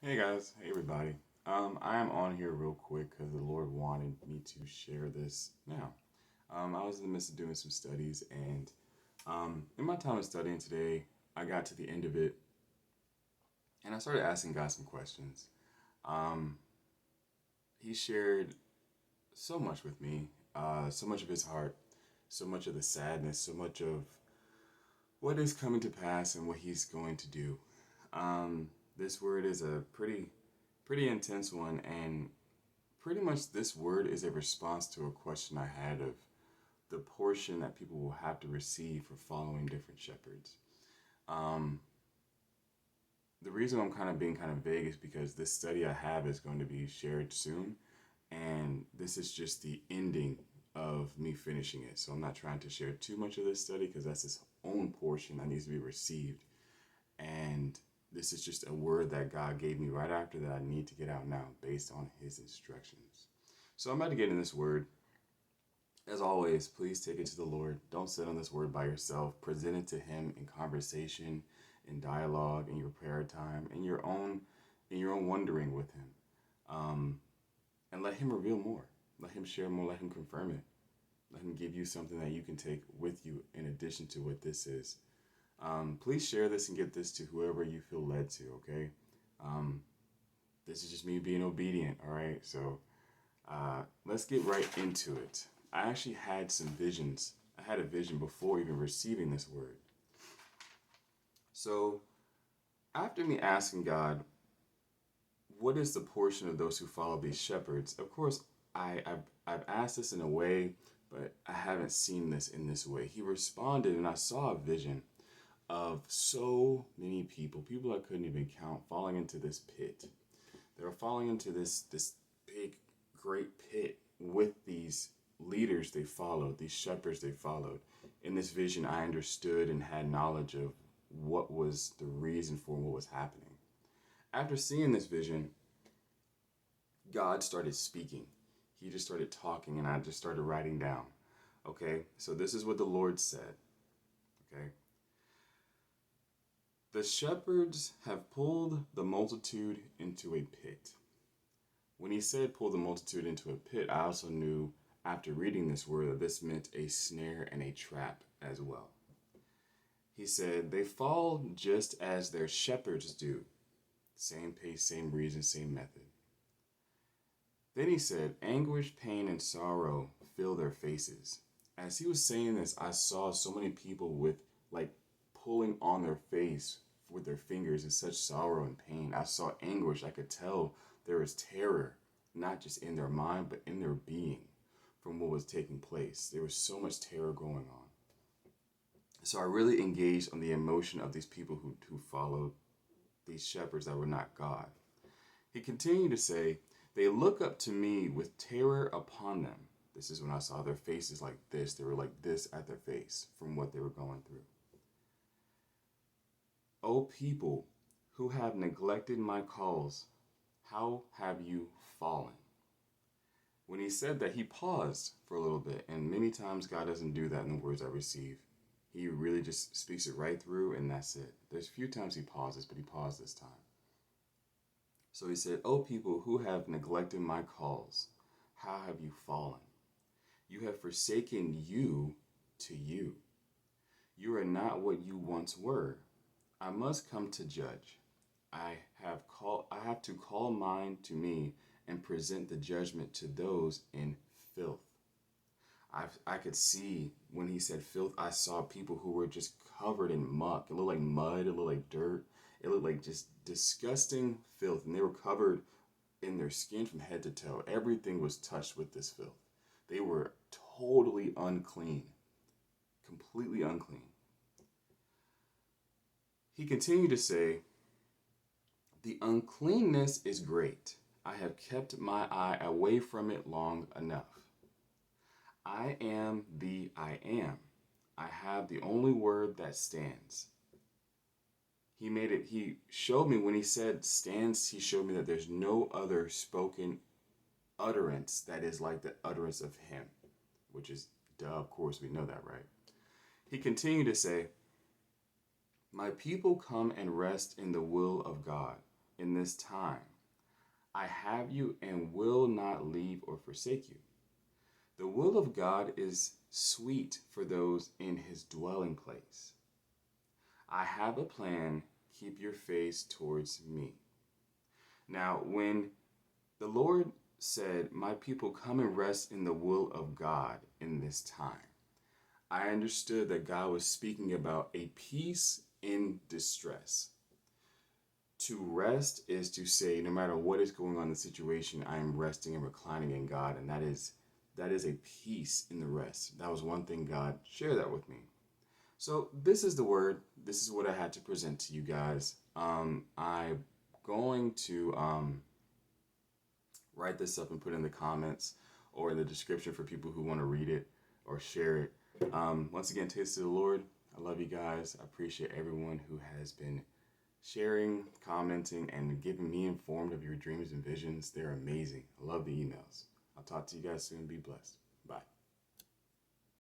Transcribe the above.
Hey guys, hey everybody. I am on here real quick because the Lord wanted me to share this now. I was in the midst of doing some studies, and in my time of studying today, I got to the end of it, and I started asking God some questions. Um, he shared so much with me, so much of his heart, so much of the sadness, so much of what is coming to pass and what he's going to do. This word is a pretty intense one, and pretty much this word is a response to a question I had of the portion that people will have to receive for following different shepherds. Um, the reason I'm kind of being kind of vague is because this study I have is going to be shared soon, and this is just the ending of me finishing it. So I'm not trying to share too much of this study because that's its own portion that needs to be received. And this is just a word that God gave me right after that I need to get out now based on his instructions. So I'm about to get in this word. As always, please take it to the Lord. Don't sit on this word by yourself. Present it to him in conversation, in dialogue, in your prayer time, in your own wondering with him. Um, and let him reveal more. Let him share more. Let him confirm it. Let him give you something that you can take with you in addition to what this is. Please share this and get this to whoever you feel led to, okay? Um, this is just me being obedient, all right? So let's get right into it. I actually had some visions. I had a vision before even receiving this word. So after me asking God, what is the portion of those who follow these shepherds? Of course, I've asked this in a way, but I haven't seen this in this way. He responded, and I saw a vision of so many people I couldn't even count, falling into this pit. They were falling into this big, great pit with these leaders they followed, these shepherds they followed. In this vision, I understood and had knowledge of what was the reason for what was happening. After seeing this vision, God started speaking. He just started talking, and I just started writing down. Okay, so this is what the Lord said. Okay, the shepherds have pulled the multitude into a pit. When he said pull the multitude into a pit, I also knew after reading this word that this meant a snare and a trap as well. He said, they fall just as their shepherds do. Same pace, same reason, same method. Then he said, anguish, pain, and sorrow fill their faces. As he was saying this, I saw so many people with like pulling on their face with their fingers in such sorrow and pain. I saw anguish. I could tell there was terror, not just in their mind, but in their being from what was taking place. There was so much terror going on. So I really engaged on the emotion of these people who followed these shepherds that were not God. He continued to say, they look up to me with terror upon them. This is when I saw their faces like this. They were like this at their face from what they were going through. O people who have neglected my calls, how have you fallen? When he said that, he paused for a little bit, and many times God doesn't do that in the words I receive. He really just speaks it right through, and that's it. There's a few times he pauses, but he paused this time. So he said, O people who have neglected my calls, how have you fallen? You have forsaken you to you. You are not what you once were. I must come to judge. I have to call mind to me and present the judgment to those in filth. I could see when he said filth, I saw people who were just covered in muck. It looked like mud, it looked like dirt, it looked like just disgusting filth. And they were covered in their skin from head to toe. Everything was touched with this filth. They were totally unclean, completely unclean. He continued to say, the uncleanness is great. I have kept my eye away from it long enough. I am the I am. I have the only word that stands. He showed me when he said stands, he showed me that there's no other spoken utterance that is like the utterance of him, which is duh, of course, we know that, right? He continued to say, my people come and rest in the will of God. in this time. I have you and will not leave or forsake you. The will of God is sweet for those in his dwelling place. I have a plan. Keep your face towards me. Now, when the Lord said, my people come and rest in the will of God in this time, I understood that God was speaking about a peace in distress. To rest is to say, no matter what is going on in the situation, I am resting and reclining in God, and that is a peace in the rest. That was one thing God shared that with me. So this is the word. This is what I had to present to you guys. I'm going to write this up and put it in the comments or in the description for people who want to read it or share it. Once again, taste of the Lord. I love you guys. I appreciate everyone who has been sharing, commenting, and giving me informed of your dreams and visions. They're amazing. I love the emails. I'll talk to you guys soon. Be blessed. Bye.